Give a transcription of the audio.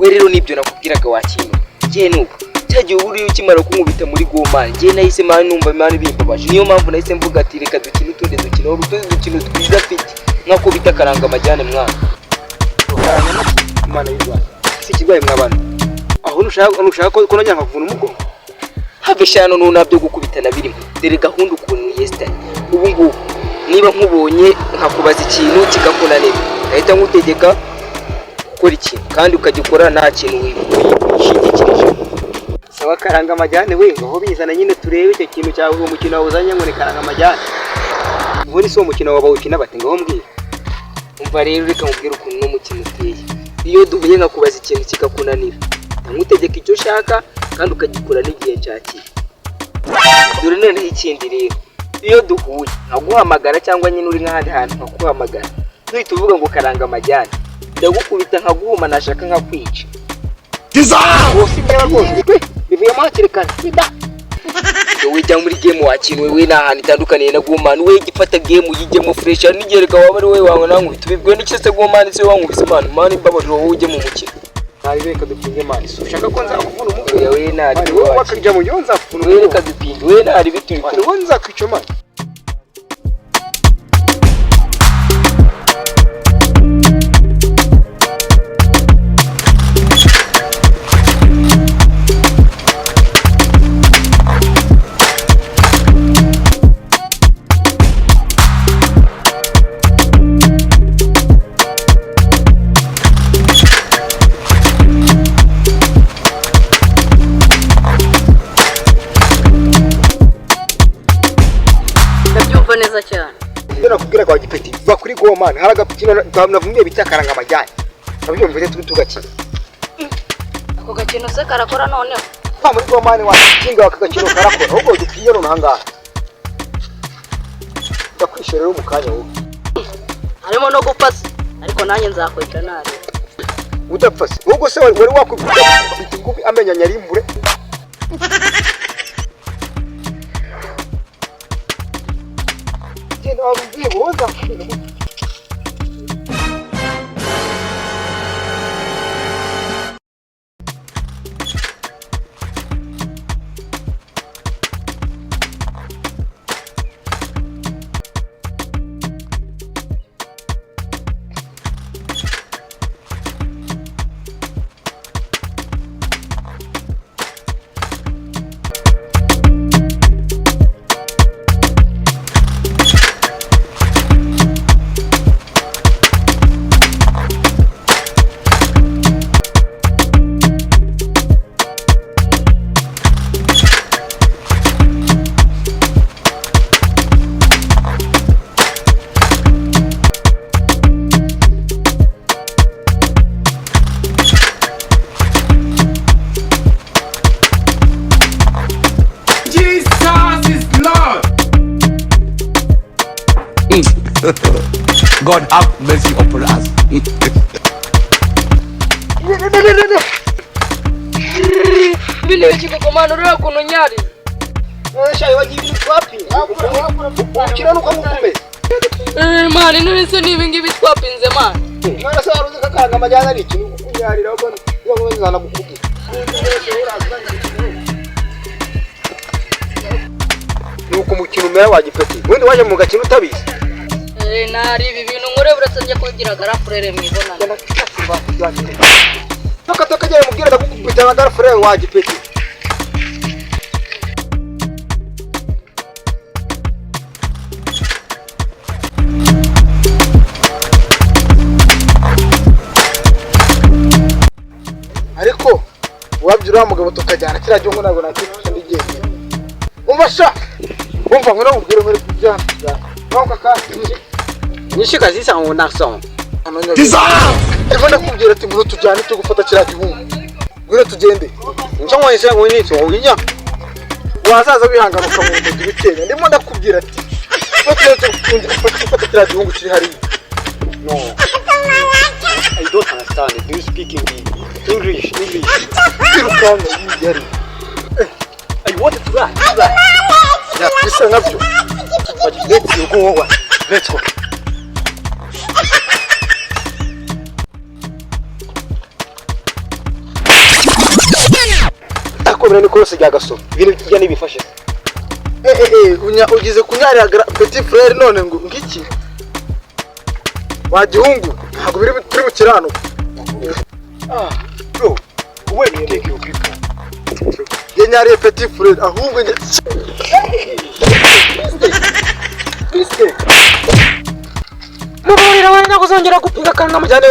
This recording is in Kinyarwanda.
we rero nibyo nakubwiraga wakintu je nuko cyagiye uri ukimara kunkubita muri gomani je nahise mani numva mani bimbabaje niyo mpamvu nahise mvuga ati reka dukine utundi dukino dukino twiza mfite nkako bita karanga amajyane mwana karanga imana y'Rwanda si kigwaye mwabana aho nushaka ko nongera nkavuna umugo have shano nunabyo gukubitana birimo dere gahunda ukuntu yesterday ubu ngubu niba nkubonye nkakubaza ikintu kigakunanira ahita ngutegeka gukora ikintu kandi ukagikora nta kintu wishingikirije sawa karanga amajyane we ngo bizana nyine turebe icyo kintu cyawe uwo mukino wawuzanye ngo ni karanga amajyane ubu ni so mukino wabawukina bate ngaho mbwira umva rero reka nkubwire ukuntu n'umukino uteye iyo duhuye nkakubaza ikintu kikakunanira ntamutegeka icyo ushaka kandi ukagikora n'igihe cyakiye dore noneho ikindi rero iyo duhuye nkaguhamagara cyangwa nyine uri nk'ahandi hantu nkaguhamagara duhita uvuga ngo karanga amajyane ndagukubita nkaguhuma nashaka nkakwica bivuye amakirekana wowe jya muri game wakinwe we n'ahantu itandukaniye na gomani we gifata game yigemo fresh nigereka waba ari we wawe nankubita bibwe n'ikise gomani se wankubise mani mbabariro wowe ujye mu mukino nari reka dupinge mani so ushaka ko nzakuvuna umugore we nari wowe wakija mu yonza afuna we reka dupinge we nari bitu wowe nzakwica mani neza cyane ndera kubwira kwa gipeti va kuri gomani haraga kino navumye bita karanga amajyane nabyumvise tugakina ako gakino se karakora noneho va muri gomani wa kinga wakagakino karakora ahubwo dupiye no nanga ndakwishera rero mukanya wowe harimo no gupasa ariko nanjye nzakwita nari udapfase ubwo se wari wakubita ngubi amenya nyarimbure God have mercy upon us. Bile chikokomano rero kuno nyari. Shayi wagiye twapi. Ukira nuko mukume. Mani nese nibingi bitwapinze mani. Mara sa aruze kakanga amajyana ari ikintu kunyarira ubwo ngo ngana gukugira. Nuko umukino umera wagipeti. Wende waje mu gakino utabizi. Nari ibi bintu nkore burasanje kugira garafurere mwibonana. Toka jya mubwira ndagukubita na garafurere wagipeti. Ariko wabyura mugabo tukajyana kira cyo ngo ntabwo nakifasha ndigenge. Umva sha. Umva ngo nakubwira muri kujyana. Nonka kandi nishika zisa ngo nakson. Eva nakubwira ati ngo tujyane cyo gufata kira gihungu. Ngwino tugende. Ncyo yise ngo nitso winya. Wazaza bihangaruka mu mugi bitenya. Ndimo ndakubwira ati fata kira gihungu kiri hari. No. I don't understand. Do you speak English? I wanted to run. Yeah, listen up to. But let's go over. Let's go. bene korose rya gasoro ibintu bijya nibifashe ugize kunyarira petit frère none ngo ngiki wagihungu ntabwo biri turi mu kirano bro we take your people yenyariye petit frère ahubwo muburira wenda kuzongera gupiga kandi namujyane